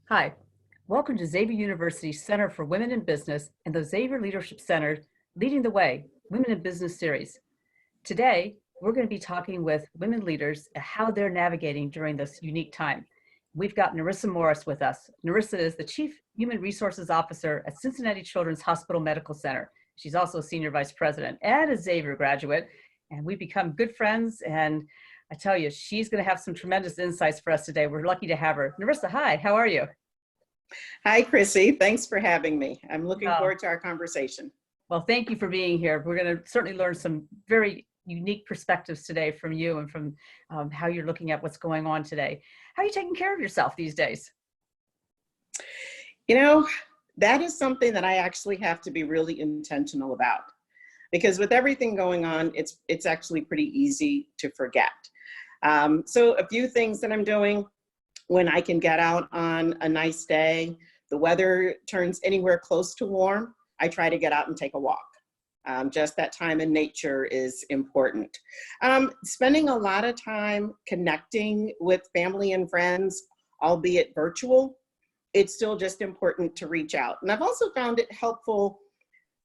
Hi, welcome to Xavier University Center for Women in Business and the Xavier Leadership Center Leading the Way Women in Business series. Today, we're going to be talking with women leaders and how they're navigating during this unique time. We've got Nerissa Morris with us. Nerissa is the Chief Human Resources Officer at Cincinnati Children's Hospital Medical Center. She's also a Senior Vice President and a Xavier graduate, and we've become good friends. And I tell you, she's going to have some tremendous insights for us today. We're lucky to have her. Nerissa, hi, how are you? Hi, Chrissy. Thanks for having me. I'm looking Oh, forward to our conversation. well, thank you for being here. We're going to certainly learn some very unique perspectives today from you and from how you're looking at what's going on today. How are you taking care of yourself these days? You know, that is something that I actually have to be really intentional about, because with everything going on, it's actually pretty easy to forget. So a few things that I'm doing when I can get out on a nice day, the weather turns anywhere close to warm, I try to get out and take a walk. Just that time in nature is important. Spending a lot of time connecting with family and friends, albeit virtual, it's still just important to reach out. And I've also found it helpful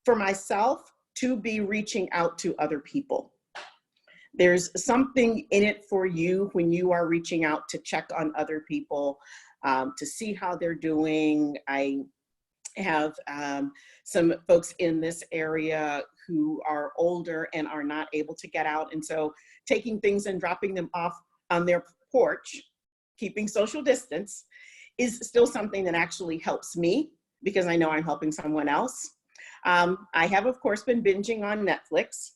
for myself to be reaching out to other people. There's something in it for you when you are reaching out to check on other people, to see how they're doing. I have some folks in this area who are older and are not able to get out. And so taking things and dropping them off on their porch, keeping social distance, is still something that actually helps me because I know I'm helping someone else. I have, of course, been binging on Netflix,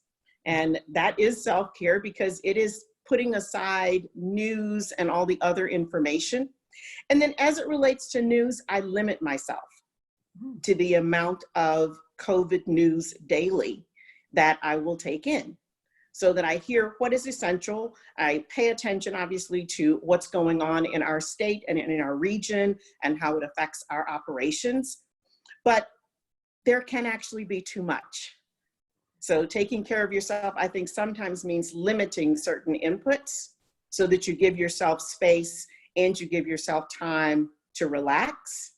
and that is self-care because it is putting aside news and all the other information. And then as it relates to news, I limit myself to the amount of COVID news daily that I will take in so that I hear what is essential. I pay attention, obviously, to what's going on in our state and in our region and how it affects our operations. But there can actually be too much. So taking care of yourself, I think sometimes means limiting certain inputs so that you give yourself space and you give yourself time to relax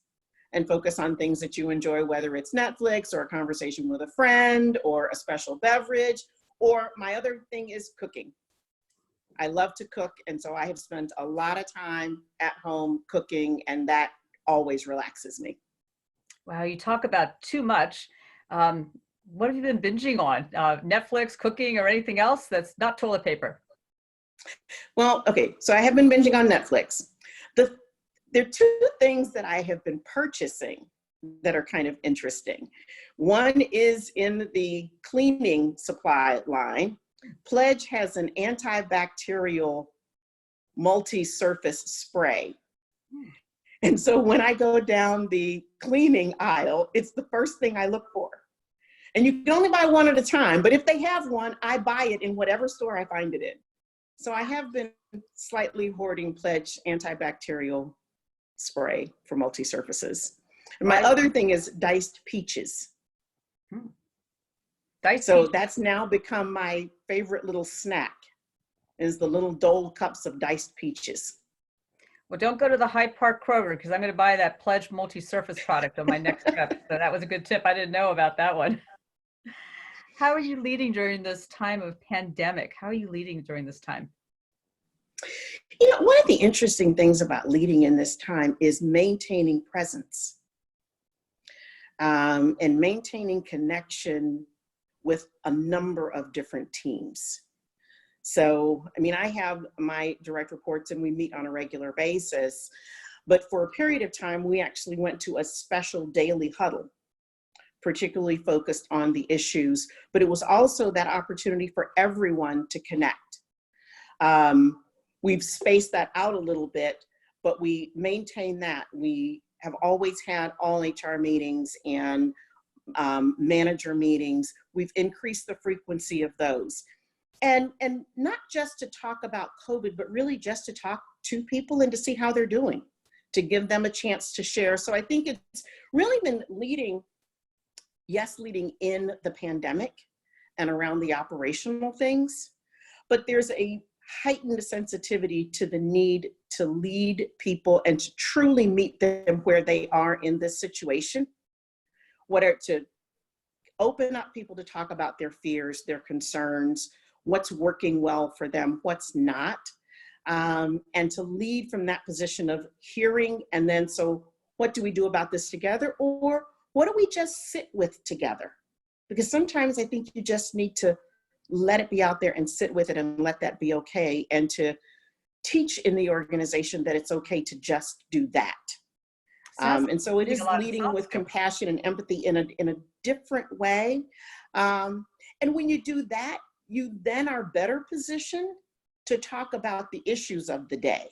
and focus on things that you enjoy, whether it's Netflix or a conversation with a friend or a special beverage, or my other thing is cooking. I love to cook, and so I have spent a lot of time at home cooking, and that always relaxes me. Wow, you talk about too much. What have you been binging on? Netflix, cooking, or anything else that's not toilet paper? Well, okay, so I have been binging on Netflix. There are two things that I have been purchasing that are kind of interesting. One is in the cleaning supply line. Pledge has an antibacterial multi-surface spray. And so when I go down the cleaning aisle, it's the first thing I look for. And you can only buy one at a time, but if they have one, I buy it in whatever store I find it in. So I have been slightly hoarding Pledge antibacterial spray for multi-surfaces. And my other thing is diced peaches. So that's now become my favorite little snack, is the little Dole cups of diced peaches. Well, don't go to the Hyde Park Kroger because I'm going to buy that Pledge multi-surface product on my next trip. So that was a good tip. I didn't know about that one. How are you leading during this time of pandemic? How are you leading during this time? You know, one of the interesting things about leading in this time is maintaining presence and maintaining connection with a number of different teams. So, I mean, I have my direct reports and we meet on a regular basis, but for a period of time, we actually went to a special daily huddle, particularly focused on the issues, but it was also that opportunity for everyone to connect. We've spaced that out a little bit, but we maintain that. We have always had all HR meetings and manager meetings. We've increased the frequency of those. And not just to talk about COVID, but really just to talk to people and to see how they're doing, to give them a chance to share. So I think it's really been leading in the pandemic and around the operational things, but there's a heightened sensitivity to the need to lead people and to truly meet them where they are in this situation, to open up people to talk about their fears, their concerns, what's working well for them, what's not, and to lead from that position of hearing, and then, so what do we do about this together? Or what do we just sit with together? Because sometimes I think you just need to let it be out there and sit with it and let that be okay, and to teach in the organization that it's okay to just do that. And so it is leading with compassion and empathy in a different way. And when you do that, you then are better positioned to talk about the issues of the day.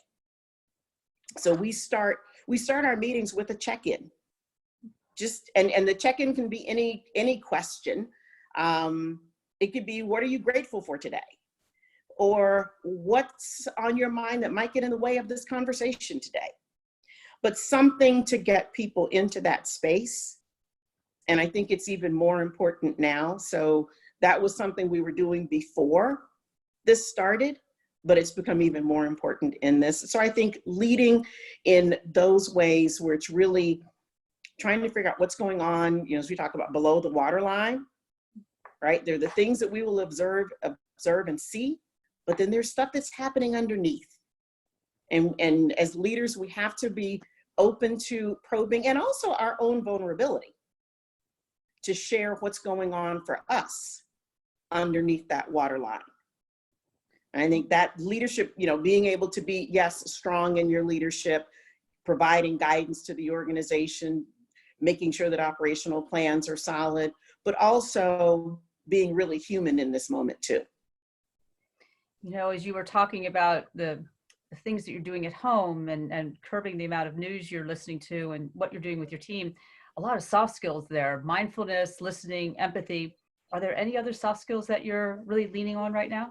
So we start our meetings with a check-in. And the check-in can be any question. It could be, what are you grateful for today? Or what's on your mind that might get in the way of this conversation today? But something to get people into that space. And I think it's even more important now. So that was something we were doing before this started, but it's become even more important in this. So I think leading in those ways where it's really trying to figure out what's going on, as we talk about below the waterline, right? They're the things that we will observe and see, but then there's stuff that's happening underneath. And as leaders, we have to be open to probing, and also our own vulnerability, to share what's going on for us underneath that waterline. And I think that leadership, being able to be, yes, strong in your leadership, providing guidance to the organization, making sure that operational plans are solid, but also being really human in this moment too. As you were talking about the things that you're doing at home and curbing the amount of news you're listening to and what you're doing with your team, a lot of soft skills there: mindfulness, listening, empathy. Are there any other soft skills that you're really leaning on right now?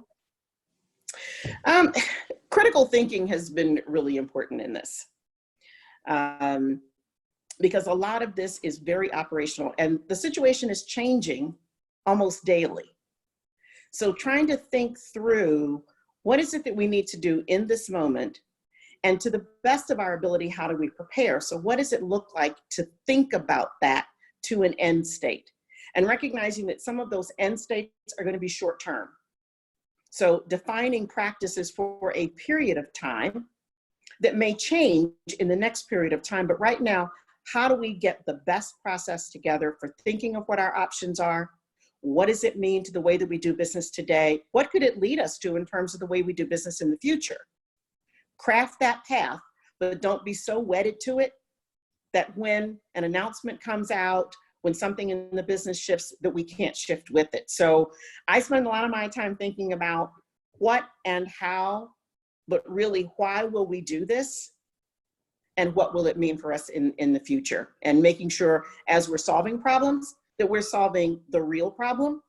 Critical thinking has been really important in this, because a lot of this is very operational, and the situation is changing almost daily. So trying to think through, what is it that we need to do in this moment? And to the best of our ability, how do we prepare? So what does it look like to think about that to an end state? And recognizing that some of those end states are going to be short term. So defining practices for a period of time that may change in the next period of time. But right now, how do we get the best process together for thinking of what our options are? What does it mean to the way that we do business today? What could it lead us to in terms of the way we do business in the future? Craft that path, but don't be so wedded to it that when an announcement comes out, when something in the business shifts, that we can't shift with it. So I spend a lot of my time thinking about what and how, but really, why will we do this? And what will it mean for us in the future? And making sure as we're solving problems, that we're solving the real problem,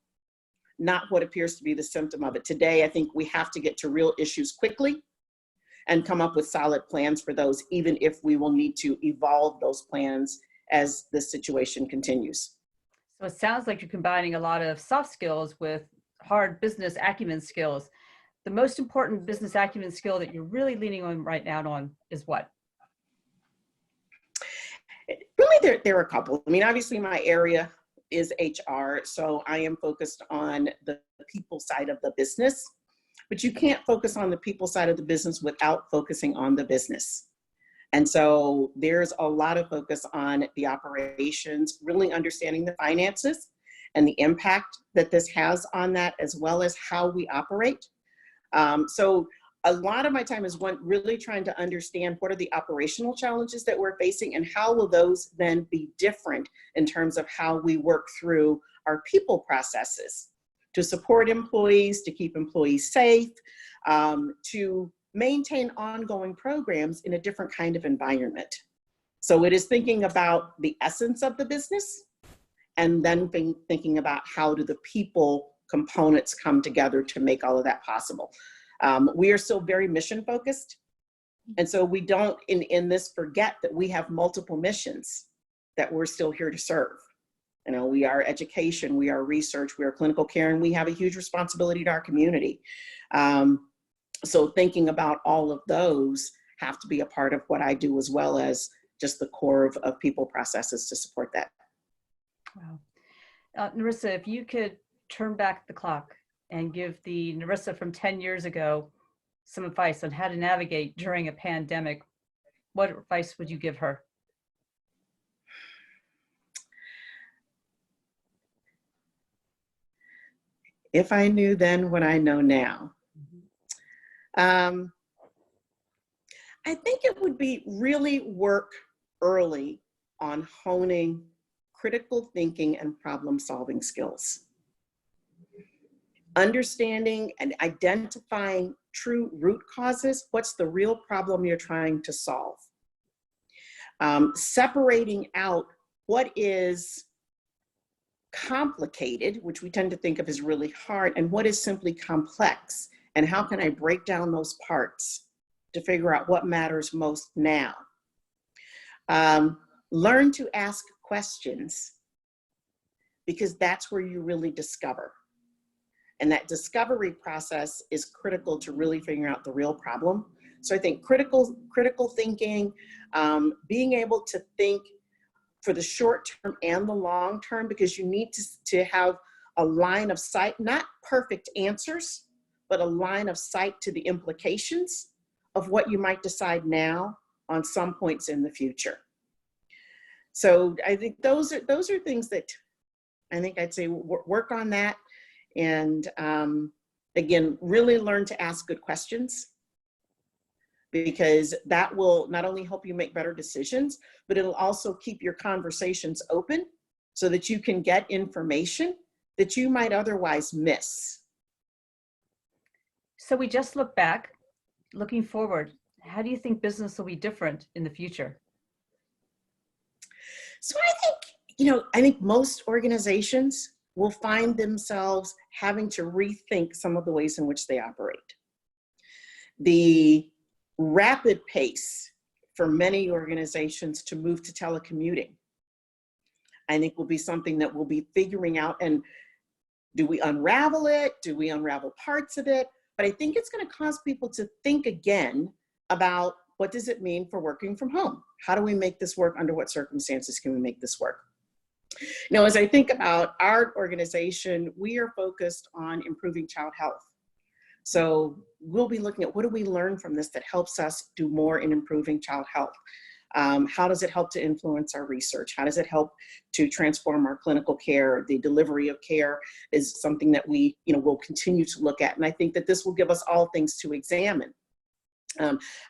not what appears to be the symptom of it. Today, I think we have to get to real issues quickly and come up with solid plans for those, even if we will need to evolve those plans as the situation continues. So it sounds like you're combining a lot of soft skills with hard business acumen skills. The most important business acumen skill that you're really leaning on right now is what? Really, there are a couple. I mean, obviously my area is HR, so I am focused on the people side of the business, but you can't focus on the people side of the business without focusing on the business. And so there's a lot of focus on the operations, really understanding the finances and the impact that this has on that, as well as how we operate. So a lot of my time is really trying to understand what are the operational challenges that we're facing and how will those then be different in terms of how we work through our people processes to support employees, to keep employees safe, to maintain ongoing programs in a different kind of environment. So it is thinking about the essence of the business and then thinking about how do the people components come together to make all of that possible. We are still very mission focused. And so we don't in this forget that we have multiple missions that we're still here to serve. We are education, we are research, we are clinical care, and we have a huge responsibility to our community. So thinking about all of those, have to be a part of what I do, as well as just the core of people processes to support that. Wow. Nerissa, if you could turn back the clock and give the Nerissa from 10 years ago some advice on how to navigate during a pandemic, what advice would you give her? If I knew then what I know now, I think it would be really work early on honing critical thinking and problem-solving skills. Understanding and identifying true root causes. What's the real problem you're trying to solve? Separating out what is complicated, which we tend to think of as really hard, and what is simply complex, and how can I break down those parts to figure out what matters most now. Learn to ask questions, because that's where you really discover. And that discovery process is critical to really figuring out the real problem. So I think critical thinking, being able to think for the short term and the long term, because you need to have a line of sight, not perfect answers, but a line of sight to the implications of what you might decide now on some points in the future. So I think those are things that I think I'd say work on that. And again, really learn to ask good questions, because that will not only help you make better decisions, but it'll also keep your conversations open so that you can get information that you might otherwise miss. So we just look back, looking forward, how do you think business will be different in the future? So I think most organizations will find themselves having to rethink some of the ways in which they operate. The rapid pace for many organizations to move to telecommuting, I think, will be something that we'll be figuring out. And do we unravel it? Do we unravel parts of it? But I think it's going to cause people to think again about, what does it mean for working from home? How do we make this work? Under what circumstances can we make this work? You know, as I think about our organization, we are focused on improving child health. So we'll be looking at, what do we learn from this that helps us do more in improving child health? How does it help to influence our research? How does it help to transform our clinical care? The delivery of care is something that we, will continue to look at. And I think that this will give us all things to examine.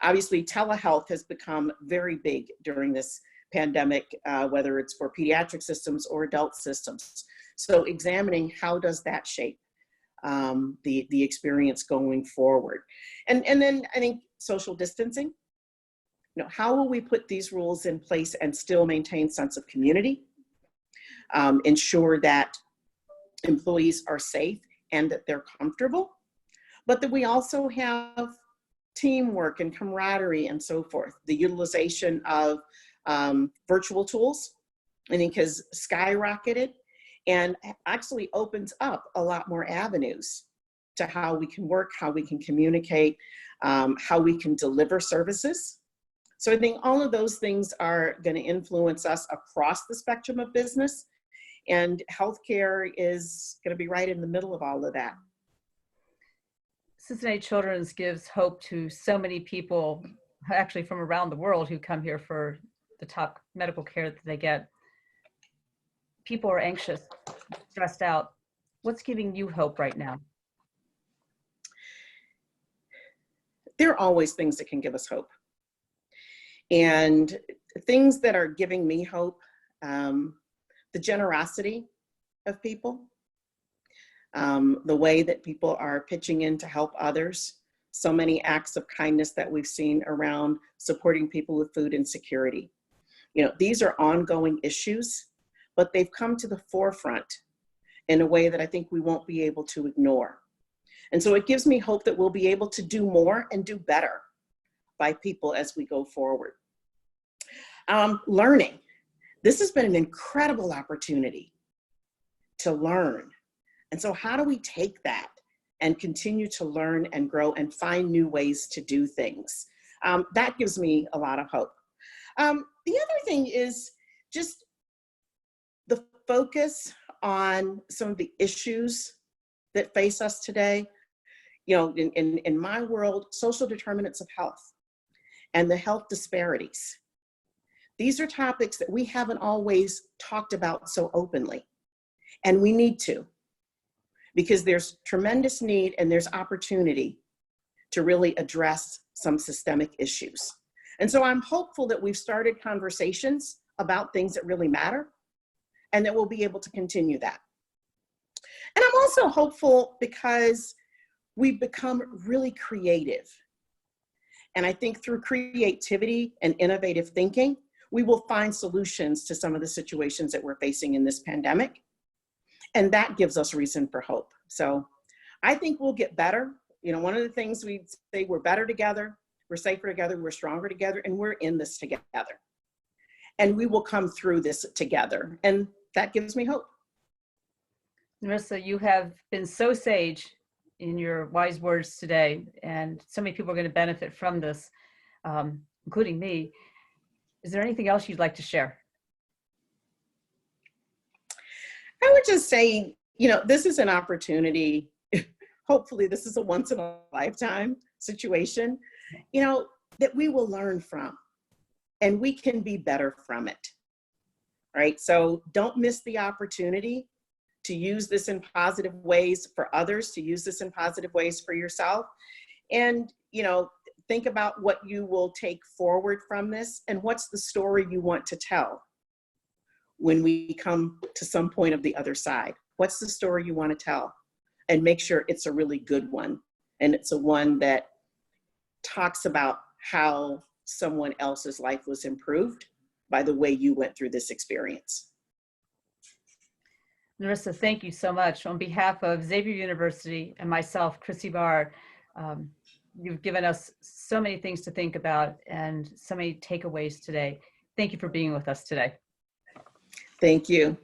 Obviously, telehealth has become very big during this pandemic, whether it's for pediatric systems or adult systems. So examining, how does that shape the experience going forward? And then I think social distancing. How will we put these rules in place and still maintain sense of community? Ensure that employees are safe and that they're comfortable, but that we also have teamwork and camaraderie and so forth. The utilization of virtual tools, I think, has skyrocketed and actually opens up a lot more avenues to how we can work, how we can communicate, how we can deliver services. So I think all of those things are going to influence us across the spectrum of business, and healthcare is going to be right in the middle of all of that. Cincinnati Children's gives hope to so many people, actually from around the world, who come here for the top medical care that they get. People are anxious, stressed out. What's giving you hope right now? There are always things that can give us hope. And things that are giving me hope, the generosity of people, the way that people are pitching in to help others, so many acts of kindness that we've seen around supporting people with food insecurity. These are ongoing issues, but they've come to the forefront in a way that I think we won't be able to ignore. And so it gives me hope that we'll be able to do more and do better by people as we go forward. Learning. This has been an incredible opportunity to learn. And so how do we take that and continue to learn and grow and find new ways to do things? That gives me a lot of hope. The other thing is just the focus on some of the issues that face us today. You know, in my world, social determinants of health and the health disparities. These are topics that we haven't always talked about so openly, and we need to, because there's tremendous need and there's opportunity to really address some systemic issues. And so I'm hopeful that we've started conversations about things that really matter and that we'll be able to continue that. And I'm also hopeful because we've become really creative. And I think through creativity and innovative thinking, we will find solutions to some of the situations that we're facing in this pandemic. And that gives us reason for hope. So I think we'll get better. You know, one of the things we say, we're better together, we're safer together, we're stronger together, and we're in this together. And we will come through this together. And that gives me hope. Nerissa, you have been so sage in your wise words today, and so many people are going to benefit from this, including me. Is there anything else you'd like to share? I would just say, you know, this is an opportunity. Hopefully this is a once in a lifetime situation, you know, that we will learn from, and we can be better from it, right? So don't miss the opportunity to use this in positive ways for others, to use this in positive ways for yourself. And, you know, think about what you will take forward from this and what's the story you want to tell when we come to some point of the other side. What's the story you want to tell? And make sure it's a really good one. And it's a one that talks about how someone else's life was improved by the way you went through this experience. Nerissa, thank you so much. On behalf of Xavier University and myself, Chrissy Barr, you've given us so many things to think about and so many takeaways today. Thank you for being with us today. Thank you.